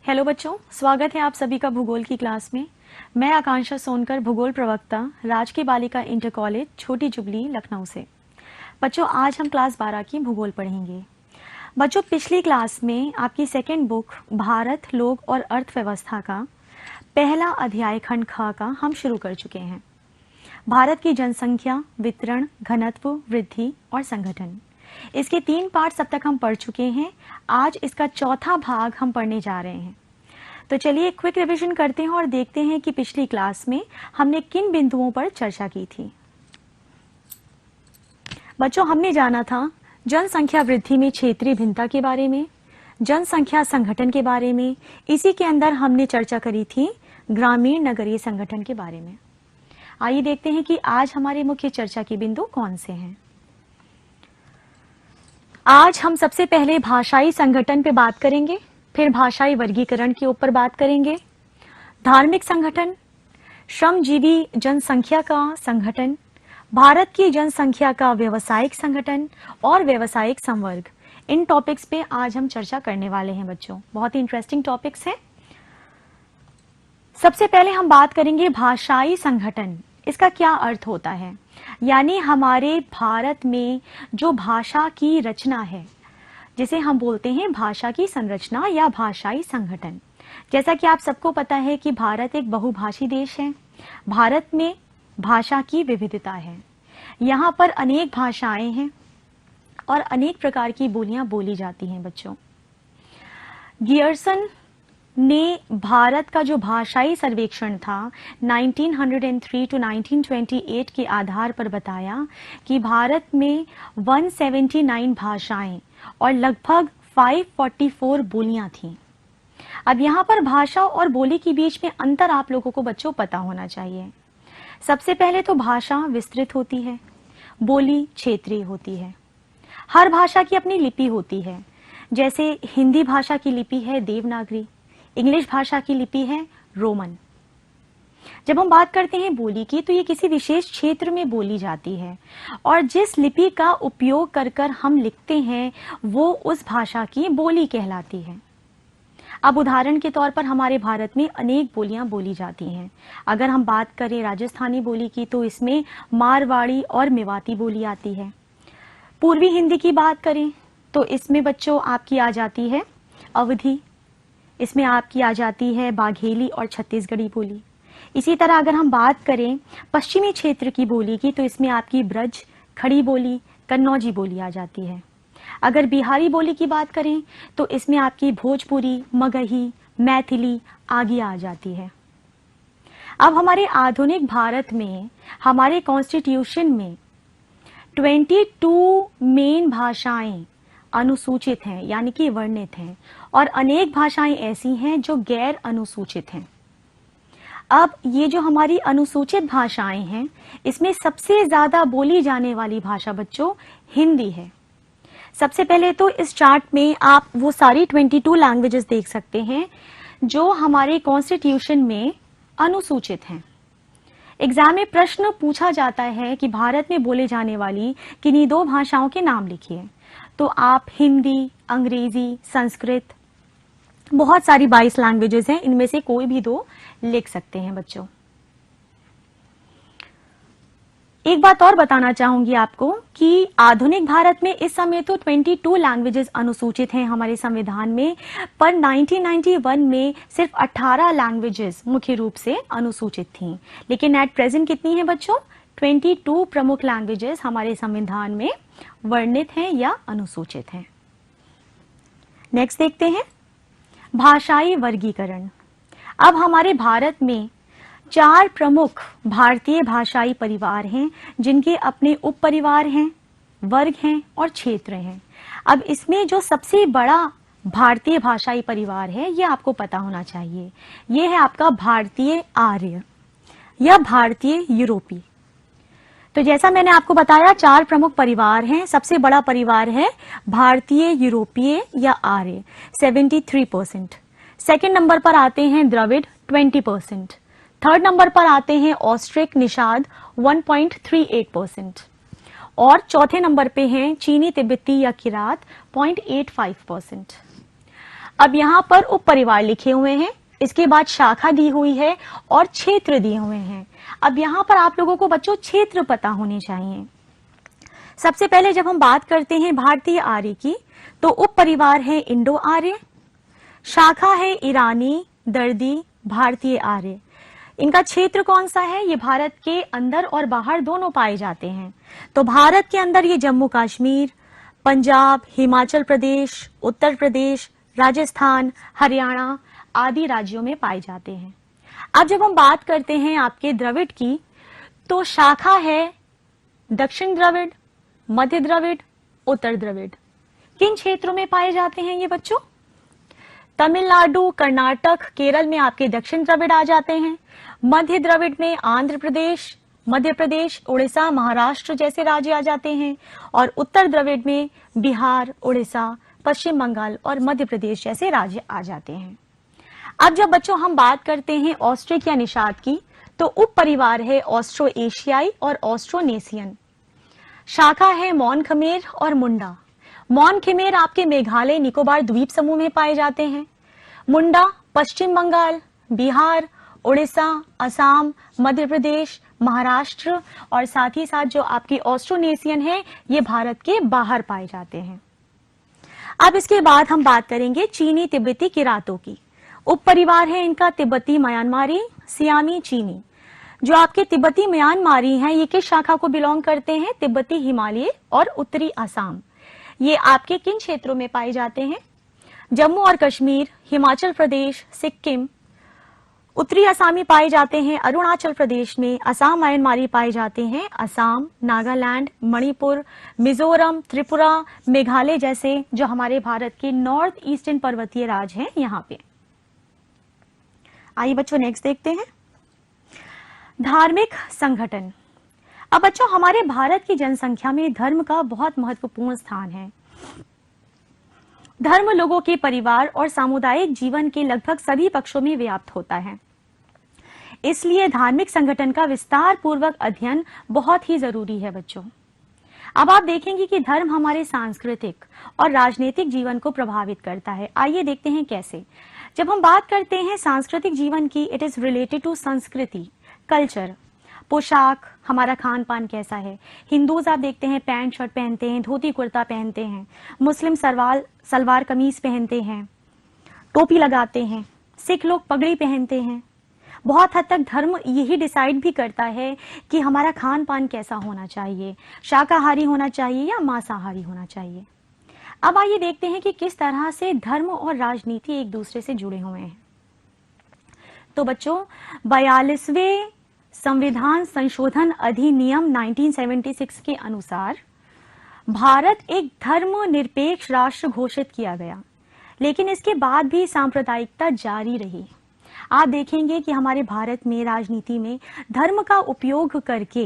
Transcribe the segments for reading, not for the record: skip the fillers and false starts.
Hello बच्चों, स्वागत है आप सभी का भूगोल की क्लास में। मैं आकांक्षा सोनकर, भूगोल प्रवक्ता, राजकीय बालिका इंटर कॉलेज छोटी जुबली लखनऊ से। बच्चों, आज हम क्लास 12 की भूगोल पढ़ेंगे। बच्चों, पिछली क्लास में आपकी सेकेंड बुक भारत, लोक और अर्थव्यवस्था का पहला अध्याय खंड ख का हम शुरू कर चुके हैं। भारत की जनसंख्या, वितरण, घनत्व, वृद्धि और संगठन, इसके 3 पार्ट्स अब तक हम पढ़ चुके हैं। आज इसका चौथा भाग हम पढ़ने जा रहे हैं। तो चलिए क्विक रिवीजन करते हैं और देखते हैं कि पिछली क्लास में हमने किन बिंदुओं पर चर्चा की थी। बच्चों, हमने जाना था जनसंख्या वृद्धि में क्षेत्रीय भिन्नता के बारे में, जनसंख्या संगठन के बारे में। इसी के अंदर हमने चर्चा करी थी ग्रामीण नगरीय संगठन के बारे में। आइए देखते हैं कि आज हमारे मुख्य चर्चा के बिंदु कौन से हैं। आज हम सबसे पहले भाषाई संगठन पे बात करेंगे, फिर भाषाई वर्गीकरण के ऊपर बात करेंगे, धार्मिक संगठन, श्रमजीवी जनसंख्या का संगठन, भारत की जनसंख्या का व्यवसायिक संगठन और व्यवसायिक संवर्ग। इन टॉपिक्स पे आज हम चर्चा करने वाले हैं बच्चों। बहुत ही इंटरेस्टिंग टॉपिक्स हैं। सबसे पहले हम बात करेंगे भाषाई संगठन। इसका क्या अर्थ होता है? यानी हमारे भारत में जो भाषा की रचना है, जिसे हम बोलते हैं भाषा की संरचना या भाषाई संगठन। जैसा कि आप सबको पता है कि भारत एक बहुभाषी देश है। भारत में भाषा की विविधता है। यहाँ पर अनेक भाषाएं हैं और अनेक प्रकार की बोलियां बोली जाती हैं बच्चों। गियर्सन ने भारत का जो भाषाई सर्वेक्षण था 1903 टू 1928 के आधार पर बताया कि भारत में 179 भाषाएं और लगभग 544 बोलियां थीं। अब यहाँ पर भाषा और बोली के बीच में अंतर आप लोगों को बच्चों पता होना चाहिए। सबसे पहले तो भाषा विस्तृत होती है, बोली क्षेत्रीय होती है। हर भाषा की अपनी लिपि होती है। जैसे हिंदी भाषा की लिपि है देवनागरी, इंग्लिश भाषा की लिपि है रोमन। जब हम बात करते हैं बोली की, तो ये किसी विशेष क्षेत्र में बोली जाती है और जिस लिपि का उपयोग कर हम लिखते हैं वो उस भाषा की बोली कहलाती है। अब उदाहरण के तौर पर हमारे भारत में अनेक बोलियां बोली जाती हैं। अगर हम बात करें राजस्थानी बोली की, तो इसमें मारवाड़ी और मेवाती बोली आती है। पूर्वी हिंदी की बात करें तो इसमें बच्चों आपकी आ जाती है अवधी, इसमें आपकी आ जाती है बाघेली और छत्तीसगढ़ी बोली। इसी तरह अगर हम बात करें पश्चिमी क्षेत्र की बोली की, तो इसमें आपकी ब्रज, खड़ी बोली, कन्नौजी बोली आ जाती है। अगर बिहारी बोली की बात करें तो इसमें आपकी भोजपुरी, मगही, मैथिली आदि आ जाती है। अब हमारे आधुनिक भारत में हमारे कॉन्स्टिट्यूशन में 22 मेन भाषाएं अनुसूचित हैं, यानी कि वर्णित हैं, और अनेक भाषाएं ऐसी हैं जो गैर अनुसूचित हैं। अब ये जो हमारी अनुसूचित भाषाएं हैं, इसमें सबसे ज्यादा बोली जाने वाली भाषा बच्चों हिंदी है। सबसे पहले तो इस चार्ट में आप वो सारी 22 लैंग्वेजेस देख सकते हैं जो हमारे कॉन्स्टिट्यूशन में अनुसूचित हैं। एग्जाम में प्रश्न पूछा जाता है कि भारत में बोले जाने वाली किन्हीं 2 भाषाओं के नाम लिखिए, तो आप हिंदी, अंग्रेजी, संस्कृत, बहुत सारी 22 लैंग्वेजेस हैं, इनमें से कोई भी 2 लिख सकते हैं बच्चों। एक बात और बताना चाहूंगी आपको कि आधुनिक भारत में इस समय तो 22 लैंग्वेजेस अनुसूचित हैं हमारे संविधान में, पर 1991 में सिर्फ 18 लैंग्वेजेस मुख्य रूप से अनुसूचित थीं। लेकिन एट प्रेजेंट कितनी है बच्चों? 22 प्रमुख लैंग्वेजेस हमारे संविधान में वर्णित हैं या अनुसूचित हैं। नेक्स्ट देखते हैं भाषाई वर्गीकरण। अब हमारे भारत में 4 प्रमुख भारतीय भाषाई परिवार हैं, जिनके अपने उप परिवार हैं, वर्ग हैं और क्षेत्र हैं। अब इसमें जो सबसे बड़ा भारतीय भाषाई परिवार है, ये आपको पता होना चाहिए। ये है आपका भारतीय आर्य या भारतीय यूरोपी। तो जैसा मैंने आपको बताया 4 प्रमुख परिवार हैं। सबसे बड़ा परिवार है भारतीय यूरोपीय या आर्य 73%। सेकंड नंबर पर आते हैं द्रविड़ 20%। थर्ड नंबर पर आते हैं ऑस्ट्रिक निषाद 1.38% और चौथे नंबर पे हैं चीनी तिब्बती या किरात 0.85%। अब यहाँ पर उप परिवार लिखे हुए हैं, इसके बाद शाखा दी हुई है और क्षेत्र दिए हुए हैं। अब यहाँ पर आप लोगों को बच्चों क्षेत्र पता होने चाहिए। सबसे पहले जब हम बात करते हैं भारतीय आर्य की, तो उप परिवार है इंडो आर्य, शाखा है ईरानी, दर्दी, भारतीय आर्य। इनका क्षेत्र कौन सा है? ये भारत के अंदर और बाहर दोनों पाए जाते हैं। तो भारत के अंदर ये जम्मू कश्मीर, पंजाब, हिमाचल प्रदेश, उत्तर प्रदेश, राजस्थान, हरियाणा आदि राज्यों में पाए जाते हैं। अब जब हम बात करते हैं आपके द्रविड़ की, तो शाखा है दक्षिण द्रविड़, मध्य द्रविड़, उत्तर द्रविड़। किन क्षेत्रों में पाए जाते हैं ये बच्चों? तमिलनाडु, कर्नाटक, केरल में आपके दक्षिण द्रविड़ आ जाते हैं। मध्य द्रविड़ में आंध्र प्रदेश, मध्य प्रदेश, उड़ीसा, महाराष्ट्र जैसे राज्य आ जाते हैं। और उत्तर द्रविड़ में बिहार, उड़ीसा, पश्चिम बंगाल और मध्य प्रदेश जैसे राज्य आ जाते हैं। अब जब बच्चों हम बात करते हैं ऑस्ट्रिक या निषाद की, तो उप परिवार है ऑस्ट्रो एशियाई और ऑस्ट्रोनेशियन। शाखा है मॉन खमेर और मुंडा। मॉन खमेर आपके मेघालय निकोबार द्वीप समूह में पाए जाते हैं। मुंडा पश्चिम बंगाल, बिहार, उड़ीसा, असम, मध्य प्रदेश, महाराष्ट्र और साथ ही साथ जो आपकी ऑस्ट्रोनेशियन है ये भारत के बाहर पाए जाते हैं। अब इसके बाद हम बात करेंगे चीनी तिब्बती किरातों की। उप परिवार है इनका तिब्बती म्यांमारी, सियामी चीनी। जो आपके तिब्बती म्यांमारी हैं ये किस शाखा को बिलोंग करते हैं? तिब्बती हिमालय और उत्तरी असम। ये आपके किन क्षेत्रों में पाए जाते हैं? जम्मू और कश्मीर, हिमाचल प्रदेश, सिक्किम। उत्तरी असमी पाए जाते हैं अरुणाचल प्रदेश में। असम म्यांमारी पाए जाते हैं असम, नागालैंड, मणिपुर, मिजोरम, त्रिपुरा, मेघालय जैसे जो हमारे भारत के नॉर्थ ईस्टर्न पर्वतीय राज्य हैं यहाँ पे। आइए बच्चों नेक्स्ट देखते हैं धार्मिक संगठन। अब बच्चों हमारे भारत की जनसंख्या में धर्म का बहुत महत्वपूर्ण स्थान है। धर्म लोगों के परिवार और सामुदायिक जीवन के लगभग सभी पक्षों में व्याप्त होता है। इसलिए धार्मिक संगठन का विस्तार पूर्वक अध्ययन बहुत ही जरूरी है बच्चों। अब आप देखेंगे कि धर्म हमारे सांस्कृतिक और राजनीतिक जीवन को प्रभावित करता है। आइए देखते हैं कैसे। जब हम बात करते हैं सांस्कृतिक जीवन की, इट इज रिलेटेड टू संस्कृति, कल्चर, पोशाक, हमारा खान पान कैसा है। हिंदूज आप देखते हैं पैंट शर्ट पहनते हैं, धोती कुर्ता पहनते हैं। मुस्लिम सलवार कमीज पहनते हैं, टोपी लगाते हैं। सिख लोग पगड़ी पहनते हैं। बहुत हद तक धर्म यही डिसाइड भी करता है कि हमारा खान पान कैसा होना चाहिए, शाकाहारी होना चाहिए या मांसाहारी होना चाहिए। अब आइए देखते हैं कि किस तरह से धर्म और राजनीति एक दूसरे से जुड़े हुए हैं। तो बच्चों 42वें संविधान संशोधन अधिनियम 1976 के अनुसार भारत एक धर्मनिरपेक्ष राष्ट्र घोषित किया गया, लेकिन इसके बाद भी सांप्रदायिकता जारी रही। आप देखेंगे कि हमारे भारत में राजनीति में धर्म का उपयोग करके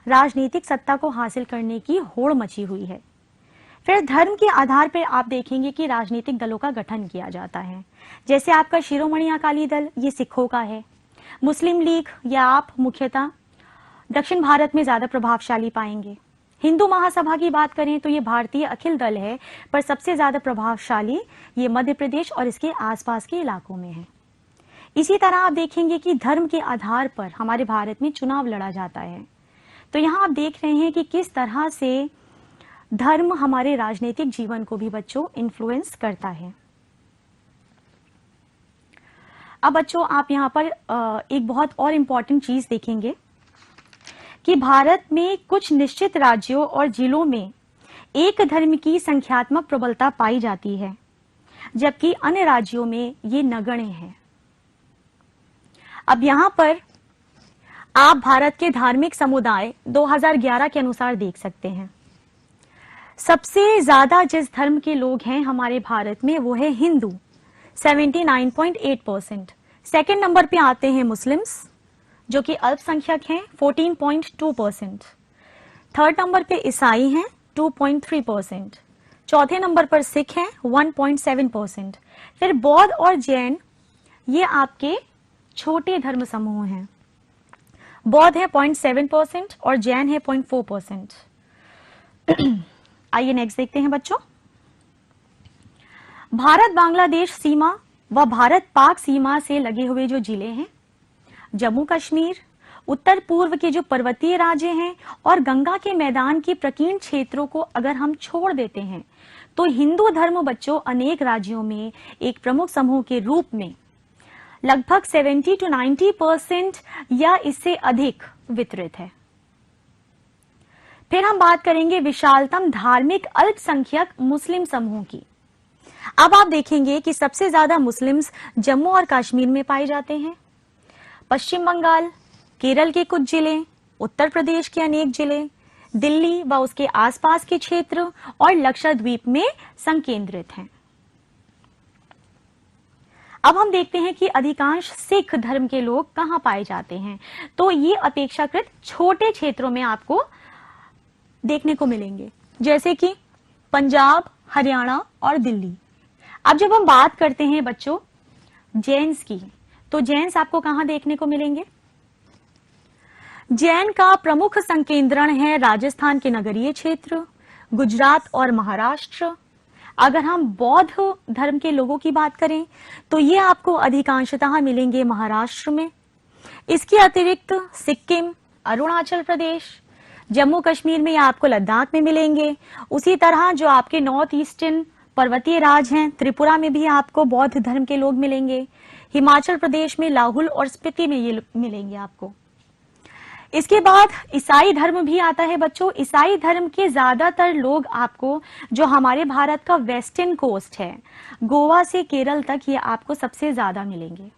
राजनीतिक सत्ता को हासिल करने की होड़ मची हुई है। फिर धर्म के आधार पर आप देखेंगे कि राजनीतिक दलों का गठन किया जाता है। जैसे आपका शिरोमणि अकाली दल ये सिखों का है। मुस्लिम लीग या आप मुख्यतः दक्षिण भारत में ज्यादा प्रभावशाली पाएंगे। हिंदू महासभा की बात करें तो ये भारतीय अखिल दल है, पर सबसे ज्यादा प्रभावशाली ये मध्य प्रदेश और इसके आसपास के इलाकों में है। इसी तरह आप देखेंगे कि धर्म के आधार पर हमारे भारत में चुनाव लड़ा जाता है। तो यहाँ आप देख रहे हैं कि किस तरह से धर्म हमारे राजनीतिक जीवन को भी बच्चों इन्फ्लुएंस करता है। अब बच्चों आप यहाँ पर एक बहुत और इम्पॉर्टेंट चीज देखेंगे कि भारत में कुछ निश्चित राज्यों और जिलों में एक धर्म की संख्यात्मक प्रबलता पाई जाती है, जबकि अन्य राज्यों में ये नगण्य है। अब यहाँ पर आप भारत के धार्मिक समुदाय 2011 के अनुसार देख सकते हैं। सबसे ज्यादा जिस धर्म के लोग हैं हमारे भारत में वो है हिंदू 79.8%। सेकेंड नंबर पे आते हैं मुस्लिम्स जो कि अल्पसंख्यक हैं 14.2%। थर्ड नंबर पे ईसाई हैं 2.3%। चौथे नंबर पर सिख हैं 1.7%। फिर बौद्ध और जैन ये आपके छोटे धर्म समूह हैं। बौद्ध है 0.7% और जैन है 0.4%। आइए नेक्स्ट देखते हैं बच्चों। भारत बांग्लादेश सीमा व भारत पाक सीमा से लगे हुए जो जिले हैं, जम्मू कश्मीर, उत्तर पूर्व के जो पर्वतीय राज्य हैं और गंगा के मैदान के प्रकीर्ण क्षेत्रों को अगर हम छोड़ देते हैं तो हिंदू धर्म बच्चों अनेक राज्यों में एक प्रमुख समूह के रूप में लगभग 70 to 90% या इससे अधिक वितरित है। फिर हम बात करेंगे विशालतम धार्मिक अल्पसंख्यक मुस्लिम समूह की। अब आप देखेंगे कि सबसे ज्यादा मुस्लिम्स जम्मू और कश्मीर में पाए जाते हैं। पश्चिम बंगाल, केरल के कुछ जिले, उत्तर प्रदेश के अनेक जिले, दिल्ली व उसके आसपास के क्षेत्र और लक्षद्वीप में संकेंद्रित हैं। अब हम देखते हैं कि अधिकांश सिख धर्म के लोग कहां पाए जाते हैं। तो ये अपेक्षाकृत छोटे क्षेत्रों में आपको देखने को मिलेंगे, जैसे कि पंजाब, हरियाणा और दिल्ली। अब जब हम बात करते हैं बच्चों जैन्स की, तो जैन्स आपको कहां देखने को मिलेंगे? जैन का प्रमुख संकेंद्रण है राजस्थान के नगरीय क्षेत्र, गुजरात और महाराष्ट्र। अगर हम बौद्ध धर्म के लोगों की बात करें तो ये आपको अधिकांशतः मिलेंगे महाराष्ट्र में। इसके अतिरिक्त सिक्किम, अरुणाचल प्रदेश, जम्मू कश्मीर में या आपको लद्दाख में मिलेंगे। उसी तरह जो आपके नॉर्थ ईस्टर्न पर्वतीय राज्य हैं, त्रिपुरा में भी आपको बौद्ध धर्म के लोग मिलेंगे। हिमाचल प्रदेश में लाहुल और स्पीति में ये मिलेंगे आपको। इसके बाद ईसाई धर्म भी आता है बच्चों। ईसाई धर्म के ज्यादातर लोग आपको जो हमारे भारत का वेस्टर्न कोस्ट है, गोवा से केरल तक, ये आपको सबसे ज्यादा मिलेंगे।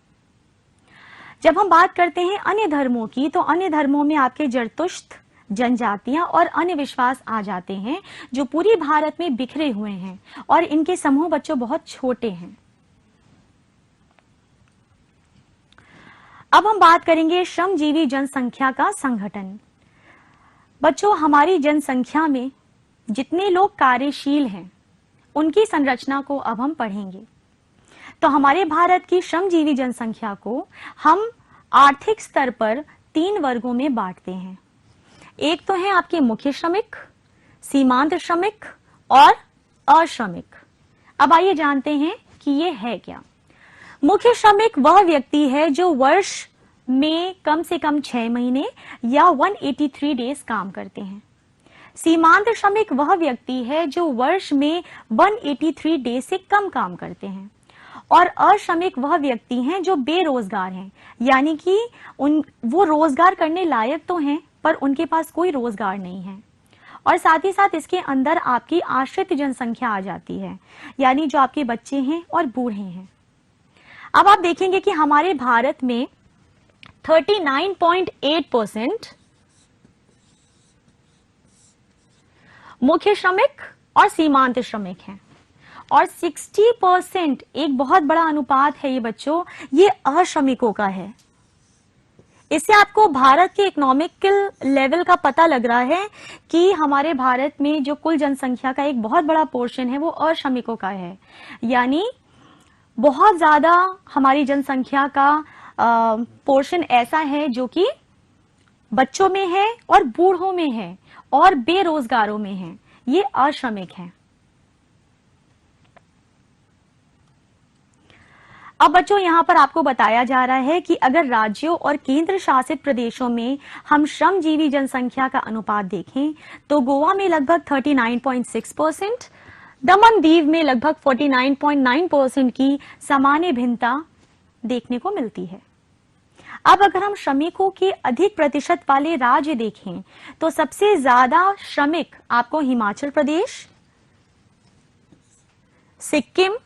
जब हम बात करते हैं अन्य धर्मों की, तो अन्य धर्मों में आपके जरतुश्त, जनजातियां और अन्य विश्वास आ जाते हैं जो पूरी भारत में बिखरे हुए हैं और इनके समूह बच्चों बहुत छोटे हैं। अब हम बात करेंगे श्रमजीवी जनसंख्या का संगठन। बच्चों हमारी जनसंख्या में जितने लोग कार्यशील हैं उनकी संरचना को अब हम पढ़ेंगे। तो हमारे भारत की श्रमजीवी जनसंख्या को हम आर्थिक स्तर पर 3 वर्गों में बांटते हैं। एक तो है आपके मुख्य श्रमिक, सीमांत श्रमिक और अश्रमिक। अब आइए जानते हैं कि ये है क्या। मुख्य श्रमिक वह व्यक्ति है जो वर्ष में कम से कम 6 महीने या 183 डेज काम करते हैं। सीमांत श्रमिक वह व्यक्ति है जो वर्ष में 183 डेज से कम काम करते हैं। और अश्रमिक वह व्यक्ति हैं जो बेरोजगार हैं, यानी कि वो रोजगार करने लायक तो हैं पर उनके पास कोई रोजगार नहीं है। और साथ ही साथ इसके अंदर आपकी आश्रित जनसंख्या आ जाती है, यानी जो आपके बच्चे हैं और बूढ़े हैं। अब आप देखेंगे कि हमारे भारत में 39.8% मुख्य श्रमिक और सीमांत श्रमिक हैं और 60% एक बहुत बड़ा अनुपात है ये बच्चों, ये अश्रमिकों का है। इससे आपको भारत के इकोनॉमिकल लेवल का पता लग रहा है कि हमारे भारत में जो कुल जनसंख्या का एक बहुत बड़ा पोर्शन है वो अश्रमिकों का है। यानी बहुत ज्यादा हमारी जनसंख्या का पोर्शन ऐसा है जो कि बच्चों में है और बूढ़ों में है और बेरोजगारों में है, ये अश्रमिक हैं। अब बच्चों यहां पर आपको बताया जा रहा है कि अगर राज्यों और केंद्र शासित प्रदेशों में हम श्रमजीवी जनसंख्या का अनुपात देखें तो गोवा में लगभग 39.6%, दमन दीव में लगभग 49.9% की सामान्य भिन्नता देखने को मिलती है। अब अगर हम श्रमिकों के अधिक प्रतिशत वाले राज्य देखें तो सबसे ज्यादा श्रमिक आपको हिमाचल प्रदेश, सिक्किम,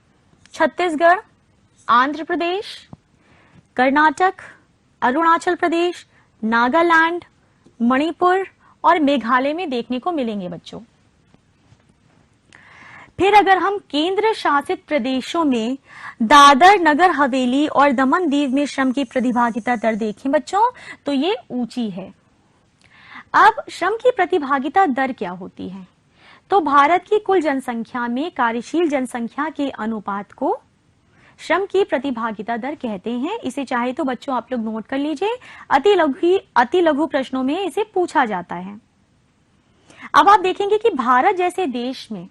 छत्तीसगढ़, आंध्र प्रदेश, कर्नाटक, अरुणाचल प्रदेश, नागालैंड, मणिपुर और मेघालय में देखने को मिलेंगे बच्चों। फिर अगर हम केंद्र शासित प्रदेशों में दादर, नगर हवेली और दमन दीव में श्रम की प्रतिभागिता दर देखें बच्चों तो ये ऊंची है। अब श्रम की प्रतिभागिता दर क्या होती है? तो भारत की कुल जनसंख्या में कार्यशील जनसंख्या के अनुपात को श्रम की प्रतिभागिता दर कहते हैं। इसे चाहे तो बच्चों आप लोग नोट कर लीजिए, अति लघु प्रश्नों में इसे पूछा जाता है। अब आप देखेंगे कि भारत जैसे देश में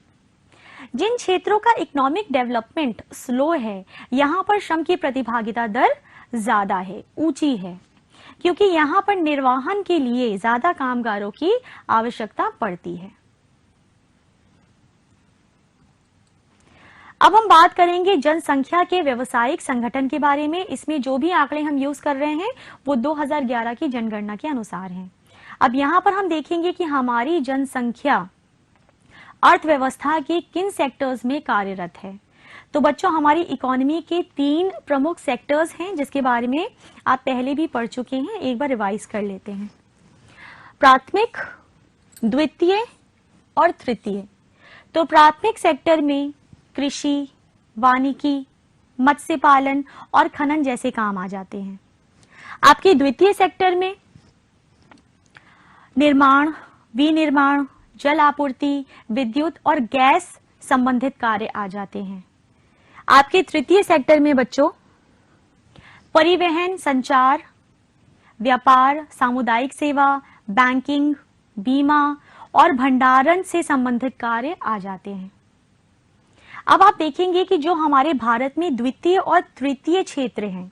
जिन क्षेत्रों का इकोनॉमिक डेवलपमेंट स्लो है, यहाँ पर श्रम की प्रतिभागिता दर ज्यादा है, ऊंची है, क्योंकि यहाँ पर निर्वहन के लिए ज्यादा कामगारों की आवश्यकता पड़ती है। अब हम बात करेंगे जनसंख्या के व्यवसायिक संगठन के बारे में। इसमें जो भी आंकड़े हम यूज कर रहे हैं वो 2011 की जनगणना के अनुसार हैं। अब यहाँ पर हम देखेंगे कि हमारी जनसंख्या अर्थव्यवस्था के किन सेक्टर्स में कार्यरत है। तो बच्चों, हमारी इकोनॉमी के 3 प्रमुख सेक्टर्स हैं जिसके बारे में आप पहले भी पढ़ चुके हैं, एक बार रिवाइज कर लेते हैं। प्राथमिक, द्वितीय और तृतीय। तो प्राथमिक सेक्टर में कृषि, वानिकी, मत्स्य पालन और खनन जैसे काम आ जाते हैं। आपके द्वितीय सेक्टर में निर्माण, विनिर्माण, जल आपूर्ति, विद्युत और गैस संबंधित कार्य आ जाते हैं। आपके तृतीय सेक्टर में बच्चों परिवहन, संचार, व्यापार, सामुदायिक सेवा, बैंकिंग, बीमा और भंडारण से संबंधित कार्य आ जाते हैं। अब आप देखेंगे कि जो हमारे भारत में द्वितीय और तृतीय क्षेत्र हैं,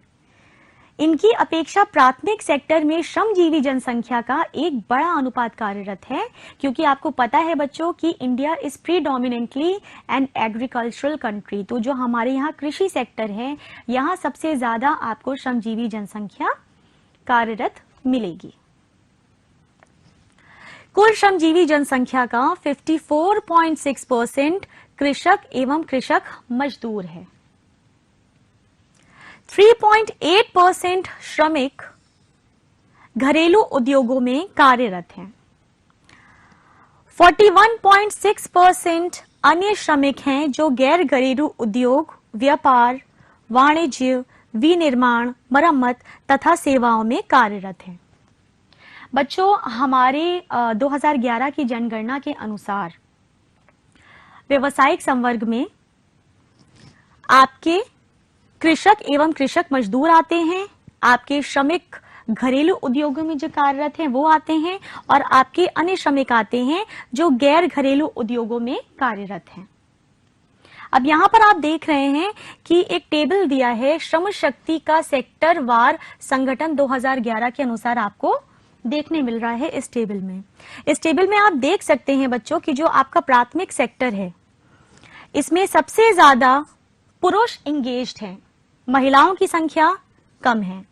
इनकी अपेक्षा प्राथमिक सेक्टर में श्रमजीवी जनसंख्या का एक बड़ा अनुपात कार्यरत है, क्योंकि आपको पता है बच्चों कि India is predominantly an agricultural country. तो जो हमारे यहाँ कृषि सेक्टर है, यहाँ सबसे ज्यादा आपको श्रमजीवी जनसंख्या कार्यरत मिलेगी। कुल श्रमजीवी जनसंख्या का 54.6% कृषक एवं कृषक मजदूर है। 3.8% श्रमिक घरेलू उद्योगों में कार्यरत हैं। 41.6% अन्य श्रमिक हैं जो गैर घरेलू उद्योग, व्यापार, वाणिज्य, विनिर्माण, मरम्मत तथा सेवाओं में कार्यरत हैं। बच्चों, हमारे 2011 की जनगणना के अनुसार व्यवसायिक संवर्ग में आपके कृषक एवं कृषक मजदूर आते हैं, आपके श्रमिक घरेलू उद्योगों में जो कार्यरत हैं वो आते हैं, और आपके अन्य श्रमिक आते हैं जो गैर घरेलू उद्योगों में कार्यरत हैं। अब यहाँ पर आप देख रहे हैं कि एक टेबल दिया है श्रम शक्ति का सेक्टर वार संगठन 2011 के अनुसार आपको देखने मिल रहा है। इस टेबल में आप देख सकते हैं बच्चों कि जो आपका प्राथमिक सेक्टर है, इसमें सबसे ज्यादा पुरुष इंगेज्ड हैं, महिलाओं की संख्या कम है।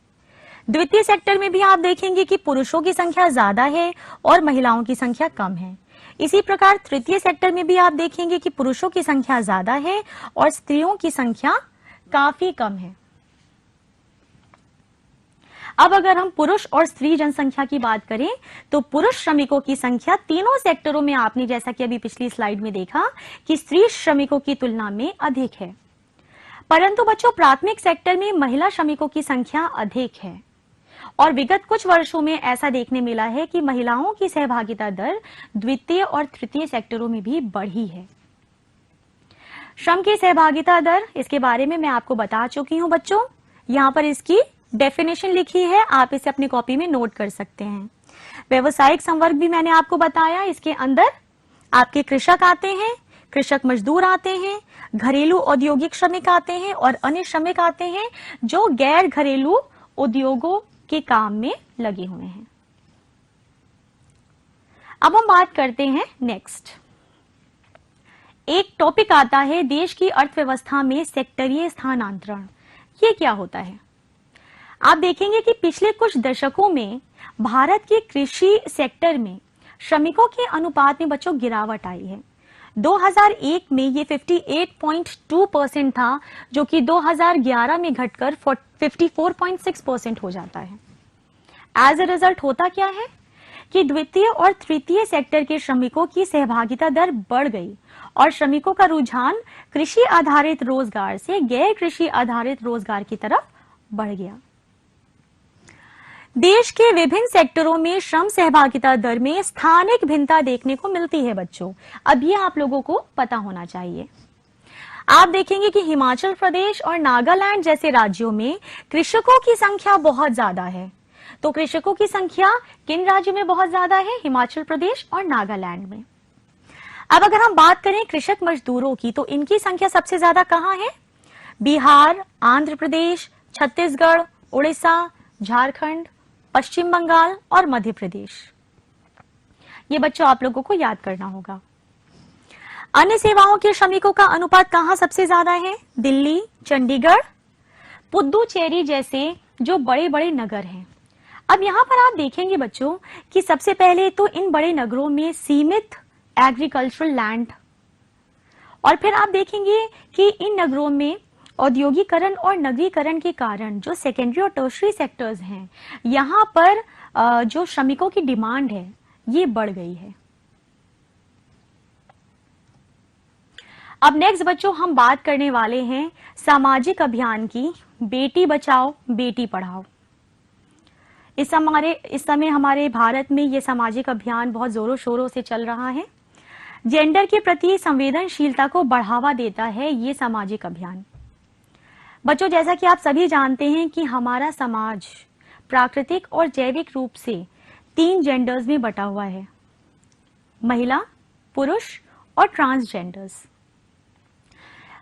द्वितीय सेक्टर में भी आप देखेंगे कि पुरुषों की संख्या ज्यादा है और महिलाओं की संख्या कम है। इसी प्रकार तृतीय सेक्टर में भी आप देखेंगे कि पुरुषों की संख्या ज्यादा है और स्त्रियों की संख्या काफी कम है। अब अगर हम पुरुष और स्त्री जनसंख्या की बात करें तो पुरुष श्रमिकों की संख्या तीनों सेक्टरों में आपने जैसा कि अभी पिछली स्लाइड में देखा कि स्त्री श्रमिकों की तुलना में अधिक है, परंतु बच्चों प्राथमिक सेक्टर में महिला श्रमिकों की संख्या अधिक है। और विगत कुछ वर्षों में ऐसा देखने मिला है कि महिलाओं की सहभागिता दर द्वितीय और तृतीय सेक्टरों में भी बढ़ी है। श्रम की सहभागिता दर, इसके बारे में मैं आपको बता चुकी हूं बच्चों, यहाँ पर इसकी डेफिनेशन लिखी है, आप इसे अपनी कॉपी में नोट कर सकते हैं। व्यवसायिक संवर्ग भी मैंने आपको बताया, इसके अंदर आपके कृषक आते हैं, कृषक मजदूर आते हैं, घरेलू औद्योगिक श्रमिक आते हैं और अन्य श्रमिक आते हैं जो गैर घरेलू उद्योगों के काम में लगे हुए हैं। अब हम बात करते हैं नेक्स्ट। एक टॉपिक आता है देश की अर्थव्यवस्था में सेक्टरीय स्थानांतरण। ये क्या होता है? आप देखेंगे कि पिछले कुछ दशकों में भारत के कृषि सेक्टर में श्रमिकों के अनुपात में बच्चों गिरावट आई है। 2001 में ये 58.2% था, जो कि 2011 में घटकर 54.6% हो जाता है। एज ए रिजल्ट होता क्या है कि द्वितीय और तृतीय सेक्टर के श्रमिकों की सहभागिता दर बढ़ गई और श्रमिकों का रुझान कृषि आधारित रोजगार से गैर कृषि आधारित रोजगार की तरफ बढ़ गया। देश के विभिन्न सेक्टरों में श्रम सहभागिता दर में स्थानिक भिन्नता देखने को मिलती है बच्चों। अब ये आप लोगों को पता होना चाहिए। आप देखेंगे कि हिमाचल प्रदेश और नागालैंड जैसे राज्यों में कृषकों की संख्या बहुत ज्यादा है। तो कृषकों की संख्या किन राज्यों में बहुत ज्यादा है? हिमाचल प्रदेश और नागालैंड में। अब अगर हम बात करें कृषक मजदूरों की, तो इनकी संख्या सबसे ज्यादा कहाँ है? बिहार, आंध्र प्रदेश, छत्तीसगढ़, उड़ीसा, झारखंड, पश्चिम बंगाल और मध्य प्रदेश। ये बच्चों आप लोगों को याद करना होगा। अन्य सेवाओं के श्रमिकों का अनुपात कहां सबसे ज्यादा है? दिल्ली, चंडीगढ़, पुद्दुचेरी जैसे जो बड़े बड़े नगर हैं। अब यहां पर आप देखेंगे बच्चों कि सबसे पहले तो इन बड़े नगरों में सीमित एग्रीकल्चरल लैंड, और फिर आप देखेंगे कि इन नगरों में औद्योगिकरण और नगरीकरण के कारण जो सेकेंडरी और टर्शरी सेक्टर्स हैं, यहां पर जो श्रमिकों की डिमांड है ये बढ़ गई है। अब नेक्स्ट बच्चों हम बात करने वाले हैं सामाजिक अभियान की, बेटी बचाओ बेटी पढ़ाओ। इस समय हमारे भारत में ये सामाजिक अभियान बहुत जोरों शोरों से चल रहा है। जेंडर के प्रति संवेदनशीलता को बढ़ावा देता है ये सामाजिक अभियान। बच्चों जैसा कि आप सभी जानते हैं कि हमारा समाज प्राकृतिक और जैविक रूप से 3 जेंडर्स में बटा हुआ है, महिला, पुरुष और ट्रांसजेंडर्स।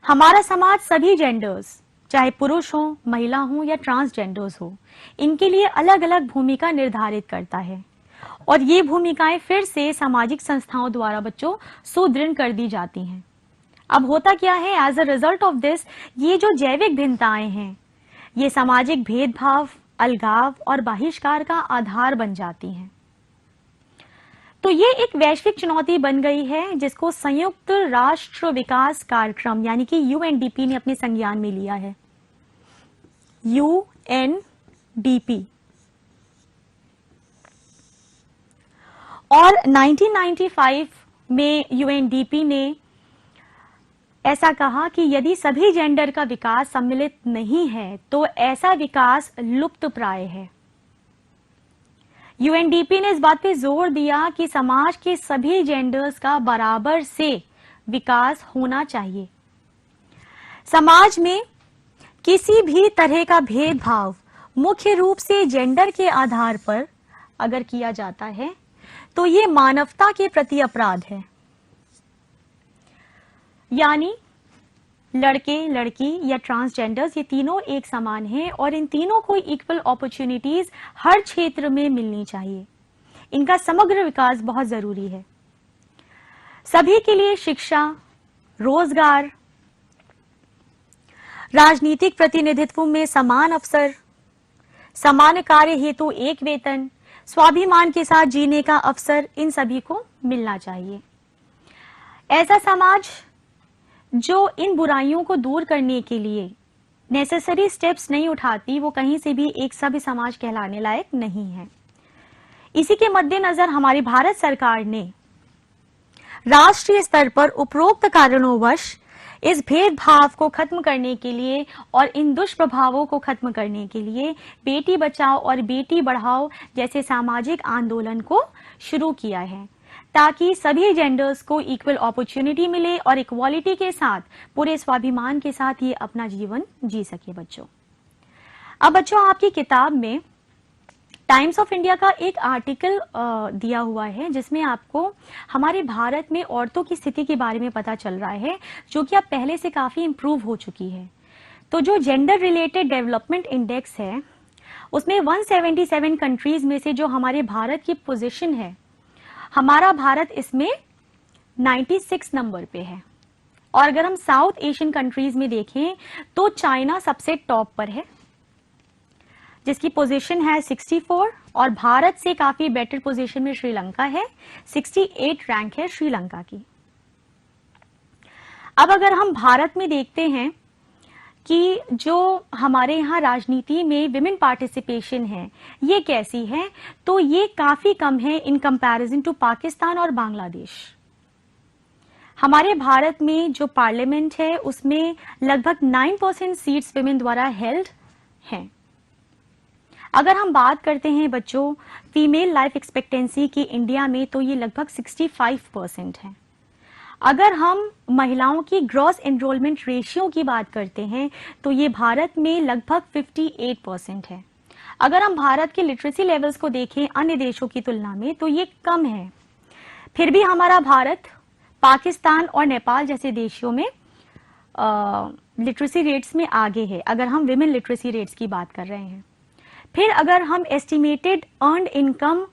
हमारा समाज सभी जेंडर्स, चाहे पुरुष हो, महिला हो या ट्रांसजेंडर्स हो, इनके लिए अलग अलग भूमिका निर्धारित करता है, और ये भूमिकाएं फिर से सामाजिक संस्थाओं द्वारा बच्चों सुदृढ़ कर दी जाती हैं। अब होता क्या है, as a result of this, ये जो जैविक भिन्नताएं हैं ये सामाजिक भेदभाव, अलगाव और बहिष्कार का आधार बन जाती हैं। तो ये एक वैश्विक चुनौती बन गई है जिसको संयुक्त राष्ट्र विकास कार्यक्रम यानी कि यूएनडीपी ने अपने संज्ञान में लिया है। यूएनडीपी। और 1995 में यूएनडीपी ने ऐसा कहा कि यदि सभी जेंडर का विकास सम्मिलित नहीं है तो ऐसा विकास लुप्त प्राय है। यूएनडीपी ने इस बात पे जोर दिया कि समाज के सभी जेंडर्स का बराबर से विकास होना चाहिए। समाज में किसी भी तरह का भेदभाव मुख्य रूप से जेंडर के आधार पर अगर किया जाता है तो ये मानवता के प्रति अपराध है। यानी लड़के, लड़की या ट्रांसजेंडर्स ये तीनों एक समान हैं और इन तीनों को इक्वल अपॉर्चुनिटीज हर क्षेत्र में मिलनी चाहिए। इनका समग्र विकास बहुत जरूरी है। सभी के लिए शिक्षा, रोजगार, राजनीतिक प्रतिनिधित्व में समान अवसर, समान कार्य हेतु एक वेतन, स्वाभिमान के साथ जीने का अवसर, इन सभी को मिलना चाहिए। ऐसा समाज जो इन बुराइयों को दूर करने के लिए नेसेसरी स्टेप्स नहीं उठाती, वो कहीं से भी एक सभ्य समाज कहलाने लायक नहीं है। इसी के मद्देनजर हमारी भारत सरकार ने राष्ट्रीय स्तर पर उपरोक्त कारणोंवश इस भेदभाव को खत्म करने के लिए और इन दुष्प्रभावों को खत्म करने के लिए बेटी बचाओ और बेटी बढ़ाओ जैसे सामाजिक आंदोलन को शुरू किया है, ताकि सभी जेंडर्स को इक्वल अपॉर्चुनिटी मिले और इक्वालिटी के साथ पूरे स्वाभिमान के साथ ये अपना जीवन जी सके। बच्चों अब बच्चों आपकी किताब में टाइम्स ऑफ इंडिया का एक आर्टिकल दिया हुआ है जिसमें आपको हमारे भारत में औरतों की स्थिति के बारे में पता चल रहा है, जो कि अब पहले से काफी इम्प्रूव हो चुकी है। तो जो जेंडर रिलेटेड डेवलपमेंट इंडेक्स है उसमें 177 कंट्रीज में से जो हमारे भारत की पोजीशन है, हमारा भारत इसमें 96 नंबर पे है। और अगर हम साउथ एशियन कंट्रीज में देखें तो चाइना सबसे टॉप पर है जिसकी पोजीशन है 64, और भारत से काफी बेटर पोजीशन में श्रीलंका है, 68 रैंक है श्रीलंका की। अब अगर हम भारत में देखते हैं कि जो हमारे यहाँ राजनीति में विमेन पार्टिसिपेशन है ये कैसी है, तो ये काफी कम है इन कंपैरिजन टू पाकिस्तान और बांग्लादेश। हमारे भारत में जो पार्लियामेंट है उसमें लगभग 9% सीट्स विमेन द्वारा हेल्ड हैं। अगर हम बात करते हैं बच्चों फीमेल लाइफ एक्सपेक्टेंसी की इंडिया में, तो ये लगभग 65% है। अगर हम महिलाओं की ग्रॉस एनरोलमेंट रेशियो की बात करते हैं तो ये भारत में लगभग 58% है। अगर हम भारत के लिटरेसी लेवल्स को देखें अन्य देशों की तुलना में तो ये कम है। फिर भी हमारा भारत पाकिस्तान और नेपाल जैसे देशों में लिटरेसी रेट्स में आगे है, अगर हम विमेन लिटरेसी रेट्स की बात कर रहे हैं। फिर अगर हम एस्टिमेटेड अर्नड इनकम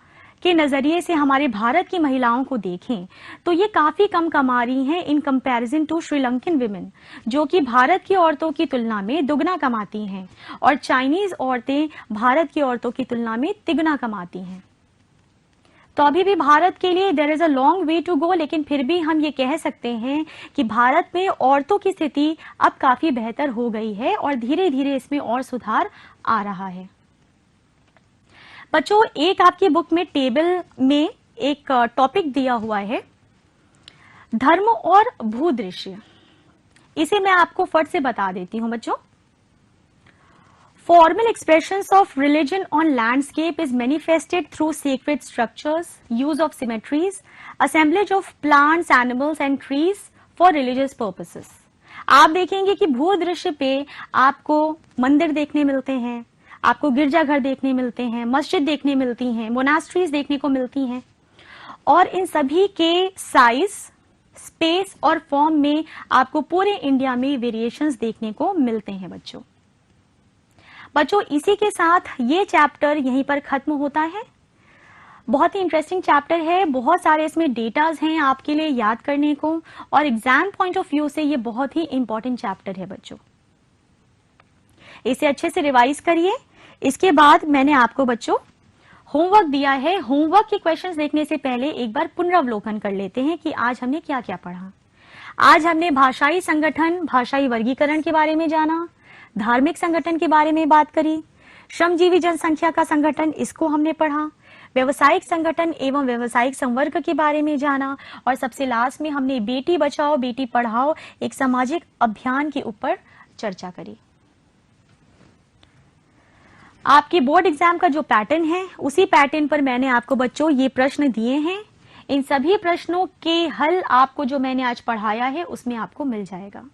के नजरिए से हमारे भारत की महिलाओं को देखें तो ये काफी कम कमा रही हैं in comparison to Sri Lankan women, जो कि भारत की औरतों की तुलना में दुगना कमाती हैं, और चाइनीज औरतें भारत की औरतों की तुलना में तिगुना कमाती हैं। तो अभी भी भारत के लिए there is a long way to go, लेकिन फिर भी हम ये कह सकते हैं कि भारत में औरतों की स्थिति अब काफी बेहतर हो गई है और धीरे धीरे इसमें और सुधार आ रहा है। बच्चों, एक आपकी बुक में टेबल में एक टॉपिक दिया हुआ है, धर्म और भूदृश्य। इसे मैं आपको फट से बता देती हूं बच्चों। Formal expressions of religion on landscape is manifested through sacred structures, use of symmetries, assemblage of plants, animals and trees for religious purposes. आप देखेंगे कि भूदृश्य पे आपको मंदिर देखने मिलते हैं, आपको गिरजाघर देखने मिलते हैं, मस्जिद देखने मिलती हैं, मोनास्ट्रीज देखने को मिलती हैं, और इन सभी के साइज, स्पेस और फॉर्म में आपको पूरे इंडिया में वेरिएशंस देखने को मिलते हैं बच्चों। इसी के साथ ये चैप्टर यहीं पर खत्म होता है। बहुत ही इंटरेस्टिंग चैप्टर है, बहुत सारे इसमें डेटाज हैं आपके लिए याद करने को, और एग्जाम पॉइंट ऑफ व्यू से ये बहुत ही इंपॉर्टेंट चैप्टर है बच्चों। इसे अच्छे से रिवाइज करिए। इसके बाद मैंने आपको बच्चों होमवर्क दिया है। होमवर्क के क्वेश्चंस देखने से पहले एक बार पुनरावलोकन कर लेते हैं कि आज हमने क्या क्या पढ़ा। आज हमने भाषाई संगठन, भाषाई वर्गीकरण के बारे में जाना, धार्मिक संगठन के बारे में बात करी, श्रमजीवी जनसंख्या का संगठन इसको हमने पढ़ा, व्यवसायिक संगठन एवं व्यवसायिक संवर्ग के बारे में जाना, और सबसे लास्ट में हमने बेटी बचाओ बेटी पढ़ाओ एक सामाजिक अभियान के ऊपर चर्चा करी। आपके बोर्ड एग्जाम का जो पैटर्न है उसी पैटर्न पर मैंने आपको बच्चों ये प्रश्न दिए हैं। इन सभी प्रश्नों के हल आपको जो मैंने आज पढ़ाया है उसमें आपको मिल जाएगा।